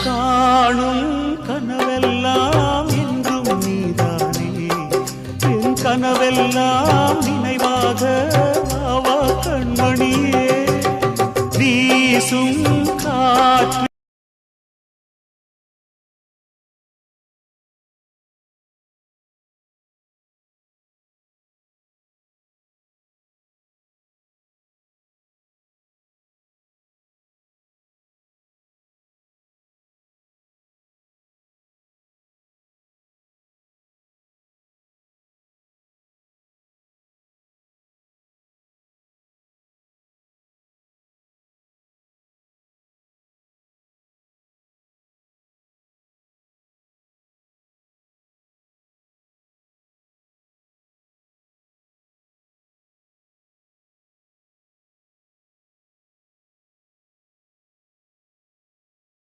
காணும் கனவெல்லாம் என்றும் நீதானே என் கனவெல்லாம் நினைவாக ஆவா கண்மணியே வீசும் காற்று